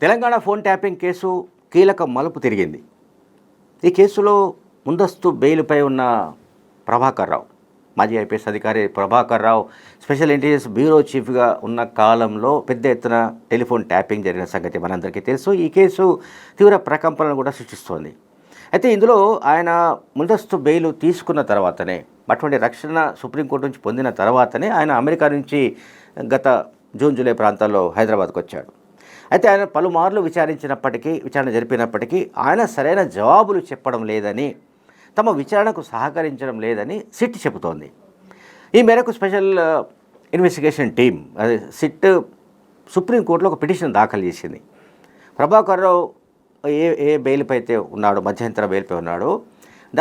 Telangana phone tapping case కీలక మలుపు తిరిగింది. ఈ కేసులో ముందస్తు బెయిల్పై ఉన్న ప్రభాకర్ రావు, మాజీ ఐపీఎస్ అధికారి Prabhakar Rao special intelligence bureau చీఫ్గా ఉన్న కాలంలో పెద్ద ఎత్తున టెలిఫోన్ ట్యాపింగ్ జరిగిన సంగతి మనందరికీ తెలుసు. ఈ కేసు తీవ్ర ప్రకంపనలు కూడా సృష్టిస్తోంది. అయితే ఇందులో ఆయన ముందస్తు బెయిల్ తీసుకున్న తర్వాతనే, అటువంటి రక్షణ సుప్రీంకోర్టు నుంచి పొందిన తర్వాతనే ఆయన అమెరికా నుంచి గత జూన్ జూలై ప్రాంతాల్లో హైదరాబాద్కు వచ్చాడు. అయితే ఆయన పలుమార్లు విచారణ జరిపినప్పటికీ ఆయన సరైన జవాబులు చెప్పడం లేదని, తమ విచారణకు సహకరించడం లేదని సిట్ చెబుతోంది. ఈ మేరకు స్పెషల్ ఇన్వెస్టిగేషన్ టీం సిట్ సుప్రీంకోర్టులో ఒక పిటిషన్ దాఖలు చేసింది. ప్రభాకర్ రావు ఏ బెయిల్పై అయితే ఉన్నాడో, మధ్యంతర బెయిల్పై ఉన్నాడో,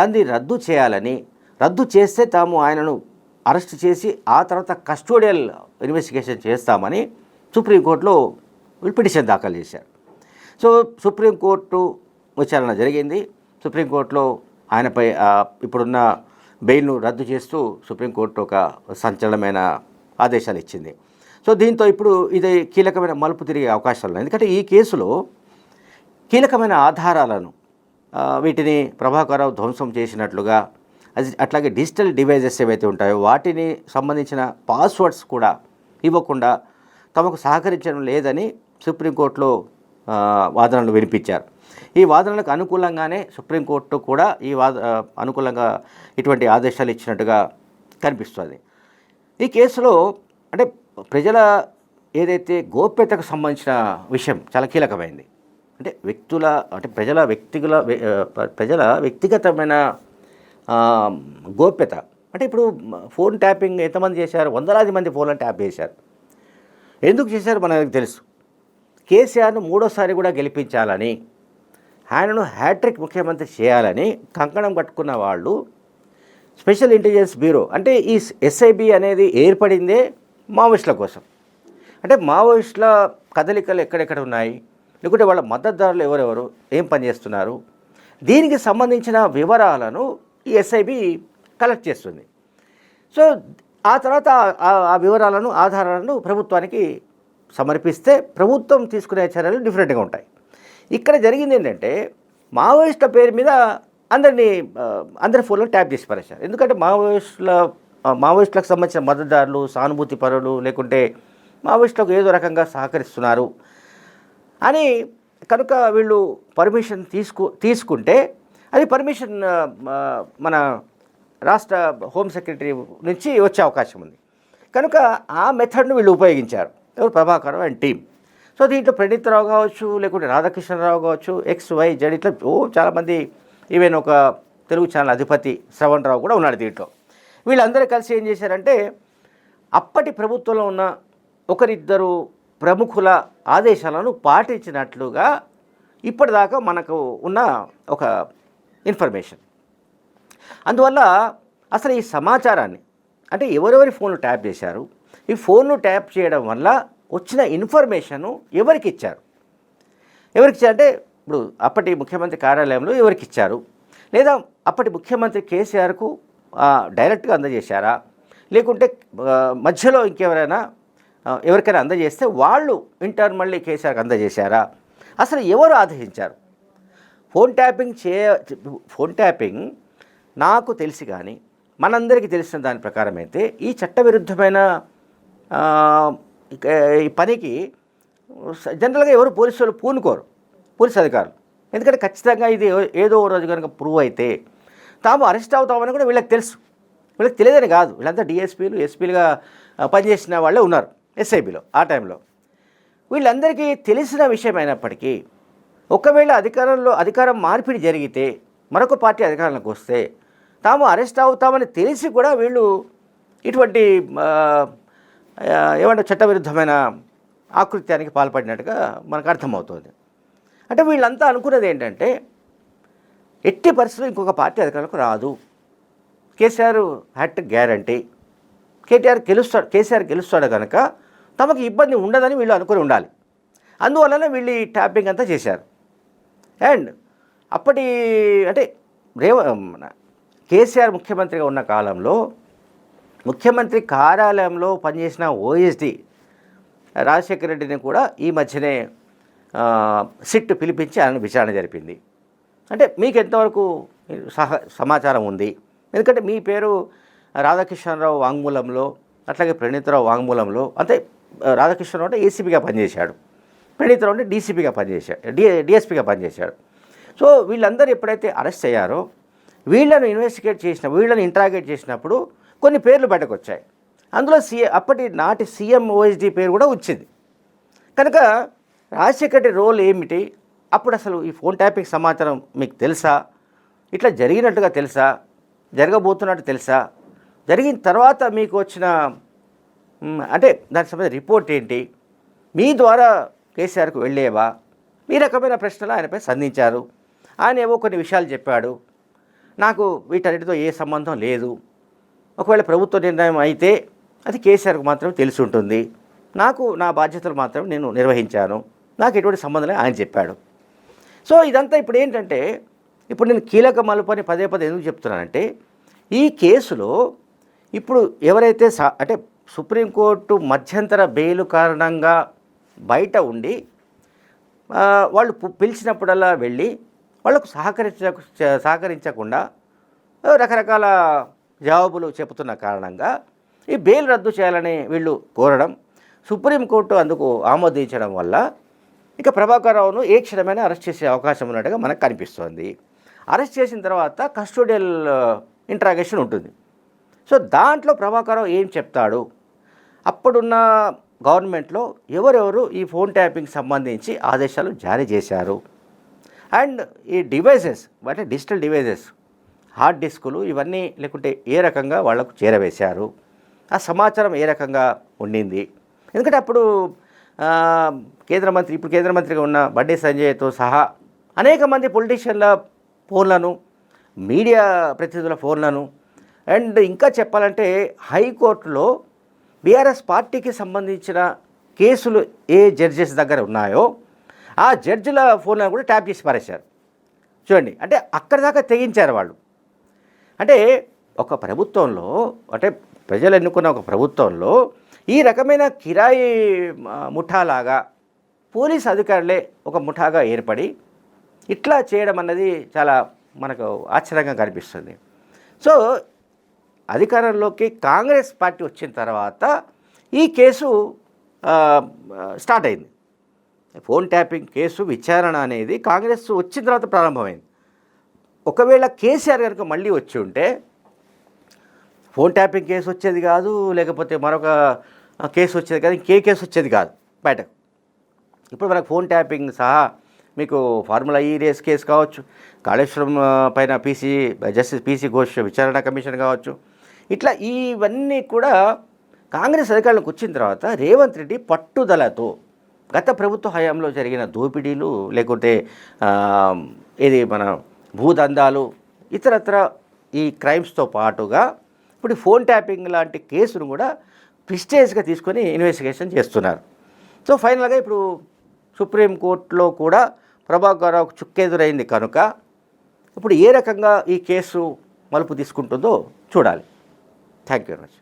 దాన్ని రద్దు చేయాలని, రద్దు చేస్తే తాము ఆయనను అరెస్ట్ చేసి ఆ తర్వాత కస్టోడియల్ ఇన్వెస్టిగేషన్ చేస్తామని సుప్రీంకోర్టులో పిటిషన్ దాఖలు చేశారు. సో సుప్రీంకోర్టు విచారణ జరిగింది. సుప్రీంకోర్టులో ఆయనపై ఇప్పుడున్న బెయిల్ను రద్దు చేస్తూ సుప్రీంకోర్టు ఒక సంచలనమైన ఆదేశాలు ఇచ్చింది. సో దీంతో ఇప్పుడు ఇది కీలకమైన మలుపు తిరిగే అవకాశాలు ఉన్నాయి. ఎందుకంటే ఈ కేసులో కీలకమైన ఆధారాలను, వీటిని ప్రభాకర్ రావు ధ్వంసం చేసినట్లుగా, అట్లాగే డిజిటల్ డివైజెస్ ఏవైతే ఉంటాయో వాటిని సంబంధించిన పాస్వర్డ్స్ కూడా ఇవ్వకుండా తమకు సహకరించడం లేదని సుప్రీంకోర్టులో వాదనలు వినిపించారు. ఈ వాదనలకు అనుకూలంగానే సుప్రీంకోర్టు కూడా అనుకూలంగా ఇటువంటి ఆదేశాలు ఇచ్చినట్టుగా కనిపిస్తుంది. ఈ కేసులో అంటే ప్రజల ఏదైతే గోప్యతకు సంబంధించిన విషయం చాలా కీలకమైంది. అంటే ప్రజల వ్యక్తిగతమైన గోప్యత. అంటే ఇప్పుడు ఫోన్ ట్యాపింగ్ ఎంతమంది చేశారు? వందలాది మంది ఫోన్లను ట్యాప్ చేశారు. ఎందుకు చేశారు మనకు తెలుసు. కేసీఆర్ను మూడోసారి కూడా గెలిపించాలని, ఆయనను హ్యాట్రిక్ ముఖ్యమంత్రి చేయాలని కంకణం కట్టుకున్న వాళ్ళు స్పెషల్ ఇంటెలిజెన్స్ బ్యూరో, అంటే ఈ ఎస్ఐబి అనేది ఏర్పడిందే మావోయిస్టుల కోసం. అంటే మావోయిస్టుల కదలికలు ఎక్కడెక్కడ ఉన్నాయి, లేకుంటే వాళ్ళ మద్దతుదారులు ఎవరెవరు, ఏం పనిచేస్తున్నారు, దీనికి సంబంధించిన వివరాలను ఈ ఎస్ఐబి కలెక్ట్ చేస్తుంది. సో ఆ తర్వాత ఆ వివరాలను, ఆధారాలను ప్రభుత్వానికి సమర్పిస్తే ప్రభుత్వం తీసుకునే చర్యలు డిఫరెంట్గా ఉంటాయి. ఇక్కడ జరిగింది ఏంటంటే మావోయిస్టుల పేరు మీద అందరి ఫోన్లో ట్యాప్ చేసి పరేశారు. ఎందుకంటే మావోయిస్టులకు సంబంధించిన మద్దతుదారులు, సానుభూతి పరులు, లేకుంటే మావోయిస్టులకు ఏదో రకంగా సహకరిస్తున్నారు అని కనుక వీళ్ళు పర్మిషన్ తీసుకుంటే అది పర్మిషన్ మన రాష్ట్ర హోమ్ సెక్రటరీ నుంచి వచ్చే అవకాశం ఉంది. కనుక ఆ మెథడ్ను వీళ్ళు ఉపయోగించారు, ఎవరు, ప్రభాకర్ అండ్ టీం. సో దీంట్లో ప్రణీత్ రావు కావచ్చు, లేకుంటే రాధాకృష్ణరావు కావచ్చు, XYZ ఇట్లా చాలామంది, ఈవెన్ ఒక తెలుగు ఛానల్ అధిపతి శ్రవణ్ రావు కూడా ఉన్నాడు దీంట్లో. వీళ్ళందరూ కలిసి ఏం చేశారంటే అప్పటి ప్రభుత్వంలో ఉన్న ఒకరిద్దరు ప్రముఖుల ఆదేశాలను పాటించినట్లుగా ఇప్పటిదాకా మనకు ఉన్న ఒక ఇన్ఫర్మేషన్. అందువల్ల అసలు ఈ సమాచారాన్ని, అంటే ఎవరెవరి ఫోన్లు ట్యాప్ చేశారు, ఈ ఫోన్లు ట్యాప్ చేయడం వల్ల వచ్చిన ఇన్ఫర్మేషను ఎవరికి ఇచ్చారు అంటే ఇప్పుడు అప్పటి ముఖ్యమంత్రి కార్యాలయంలో ఎవరికి ఇచ్చారు, లేదా అప్పటి ముఖ్యమంత్రి కేసీఆర్కు డైరెక్ట్గా అందజేశారా, లేకుంటే మధ్యలో ఎవరికైనా అందజేస్తే వాళ్ళు మళ్ళీ కేసీఆర్కి అందజేశారా, అసలు ఎవరు ఆదేశించారు? ఫోన్ ట్యాపింగ్ నాకు తెలిసి కానీ మనందరికీ తెలిసిన దాని ప్రకారం అయితే ఈ చట్టవిరుద్ధమైన ఈ పనికి జనరల్గా ఎవరు పూనుకోరు, పోలీసు అధికారులు. ఎందుకంటే ఖచ్చితంగా ఇది ఏదో రోజు కనుక ప్రూవ్ అయితే తాము అరెస్ట్ అవుతామని కూడా వీళ్ళకి తెలుసు. వీళ్ళకి తెలియదని కాదు, వీళ్ళంతా డిఎస్పీలు, ఎస్పీలుగా పనిచేసిన వాళ్ళే ఉన్నారు ఎస్ఐబిలో ఆ టైంలో. వీళ్ళందరికీ తెలిసిన విషయం అయినప్పటికీ ఒకవేళ అధికారం మార్పిడి జరిగితే, మరొక పార్టీ అధికారంలోకి వస్తే తాము అరెస్ట్ అవుతామని తెలిసి కూడా వీళ్ళు ఇటువంటి చట్టవిరుద్ధమైన ఆకృత్యానికి పాల్పడినట్టుగా మనకు అర్థమవుతుంది. అంటే వీళ్ళంతా అనుకున్నది ఏంటంటే ఎట్టి పరిస్థితుల్లో ఇంకొక పార్టీ అధికారంలోకి రాదు, కేసీఆర్ హ్యాట్ గ్యారంటీ, కేసీఆర్ గెలుస్తాడు కనుక తమకు ఇబ్బంది ఉండదని వీళ్ళు అనుకుని ఉండాలి. అందువలన వీళ్ళు ఈ ట్యాపింగ్ అంతా చేశారు. అండ్ అప్పటి అంటే కేసీఆర్ ముఖ్యమంత్రిగా ఉన్న కాలంలో ముఖ్యమంత్రి కార్యాలయంలో పనిచేసిన OSD రాజశేఖర రెడ్డిని కూడా ఈ మధ్యనే సిట్ పిలిపించి ఆయన విచారణ జరిపింది. అంటే మీకు ఎంతవరకు సమాచారం ఉంది? ఎందుకంటే మీ పేరు రాధాకిషన్రావు వాంగ్మూలంలో, అట్లాగే ప్రణీత్రావు వాంగ్మూలంలో, అంటే రాధాకిషన్రావు అంటే ఏసీపీగా పనిచేశాడు, ప్రణీత్రావు అంటే డీసీపీగా పనిచేశాడు, డిఎస్పీగా పనిచేశాడు. సో వీళ్ళందరూ ఎప్పుడైతే అరెస్ట్ అయ్యారో వీళ్ళను వీళ్ళని ఇంట్రాగేట్ చేసినప్పుడు కొన్ని పేర్లు బయటకు వచ్చాయి. అందులో అప్పటి నాటి సీఎం ఓఎస్డీ పేరు కూడా వచ్చింది. కనుక రాజశేఖర్ రెడ్డి రోల్ ఏమిటి? అప్పుడు అసలు ఈ ఫోన్ ట్యాపింగ్ సమాచారం మీకు తెలుసా? ఇట్లా జరిగినట్టుగా తెలుసా? జరగబోతున్నట్టు తెలుసా? జరిగిన తర్వాత మీకు వచ్చిన అంటే దానికి సంబంధించిన రిపోర్ట్ ఏంటి? మీ ద్వారా కేసీఆర్కు వెళ్ళేవా? ఈ రకమైన ప్రశ్నలు ఆయనపై సంధించారు. ఆయన ఏవో కొన్ని విషయాలు చెప్పాడు. నాకు వీటన్నిటితో ఏ సంబంధం లేదు, ఒకవేళ ప్రభుత్వ నిర్ణయం అయితే అది కేసీఆర్కు మాత్రమే తెలిసి ఉంటుంది, నాకు నా బాధ్యతలు మాత్రం నేను నిర్వహించాను, నాకు ఎటువంటి సంబంధం లేదు ఆయన చెప్పాడు. సో ఇదంతా ఇప్పుడు ఏంటంటే, ఇప్పుడు నేను కీలక మలుపు అని పదే పదే ఎందుకు చెప్తున్నానంటే, ఈ కేసులో ఇప్పుడు ఎవరైతే అంటే సుప్రీంకోర్టు మధ్యంతర బెయిల్ కారణంగా బయట ఉండి వాళ్ళు పిలిచినప్పుడల్లా వెళ్ళి వాళ్ళకు సహకరించకుండా రకరకాల జవాబులు చెబుతున్న కారణంగా ఈ బెయిల్ రద్దు చేయాలని వీళ్ళు కోరడం, సుప్రీంకోర్టు అందుకు ఆమోదించడం వల్ల ఇక ప్రభాకర్ రావును ఏ క్షణమైనా అరెస్ట్ చేసే అవకాశం ఉన్నట్టుగా మనకు కనిపిస్తోంది. అరెస్ట్ చేసిన తర్వాత కస్టోడియల్ ఇంట్రాగేషన్ ఉంటుంది. సో దాంట్లో ప్రభాకర్ రావు ఏం చెప్తాడు? అప్పుడున్న గవర్నమెంట్లో ఎవరెవరు ఈ ఫోన్ ట్యాపింగ్ సంబంధించి ఆదేశాలు జారీ చేశారు, అండ్ ఈ డివైజెస్ అంటే డిజిటల్ డివైజెస్, హార్డ్ డిస్కులు ఇవన్నీ లేకుంటే ఏ రకంగా వాళ్లకు చేరవేశారు, ఆ సమాచారం ఏ రకంగా ఉండింది? ఎందుకంటే అప్పుడు ఇప్పుడు కేంద్ర మంత్రిగా ఉన్న బండి సంజయ్తో సహా అనేక మంది పొలిటీషియన్ల ఫోన్లను, మీడియా ప్రతినిధుల ఫోన్లను, అండ్ ఇంకా చెప్పాలంటే హైకోర్టులో బీఆర్ఎస్ పార్టీకి సంబంధించిన కేసులు ఏ జడ్జెస్ దగ్గర ఉన్నాయో ఆ జడ్జిల ఫోన్లను కూడా ట్యాప్ చేసి పారేశారు. చూడండి, అంటే అక్కడి దాకా తెగించారు వాళ్ళు. అంటే ఒక ప్రభుత్వంలో, అంటే ప్రజలు ఎన్నుకున్న ఒక ప్రభుత్వంలో ఈ రకమైన కిరాయి ముఠాలాగా పోలీస్ అధికారులే ఒక ముఠాగా ఏర్పడి ఇట్లా చేయడం అన్నది చాలా మనకు ఆశ్చర్యంగా కనిపిస్తుంది. సో అధికారంలోకి కాంగ్రెస్ పార్టీ వచ్చిన తర్వాత ఈ కేసు స్టార్ట్ అయింది. ఫోన్ ట్యాపింగ్ కేసు విచారణ అనేది కాంగ్రెస్ వచ్చిన తర్వాత ప్రారంభమైంది. ఒకవేళ కేసీఆర్ కనుక మళ్ళీ వచ్చి ఉంటే ఫోన్ ట్యాపింగ్ కేసు వచ్చేది కాదు, లేకపోతే మరొక కేసు వచ్చేది కాదు, ఇంకే కేసు వచ్చేది కాదు బయటకు. ఇప్పుడు మనకు ఫోన్ ట్యాపింగ్ సహా మీకు ఫార్ములా ఈ రేస్ కేసు కావచ్చు, కాళేశ్వరం పైన జస్టిస్ పీసీ ఘోష్ విచారణ కమిషన్ కావచ్చు, ఇట్లా ఇవన్నీ కూడా కాంగ్రెస్ అధికారులకు వచ్చిన తర్వాత రేవంత్ రెడ్డి పట్టుదలతో గత ప్రభుత్వ హయాంలో జరిగిన దోపిడీలు, లేకుంటే ఇది మన భూదందాలు, ఇతరత్ర ఈ క్రైమ్స్తో పాటుగా ఇప్పుడు ఫోన్ ట్యాపింగ్ లాంటి కేసును కూడా ప్రిస్టేజ్గా తీసుకొని ఇన్వెస్టిగేషన్ చేస్తున్నారు. సో ఫైనల్గా ఇప్పుడు సుప్రీంకోర్టులో కూడా ప్రభాకర్ రావుకు చుక్కెదురైంది కనుక ఇప్పుడు ఏ రకంగా ఈ కేసు మలుపు తీసుకుంటుందో చూడాలి. Thank you very much.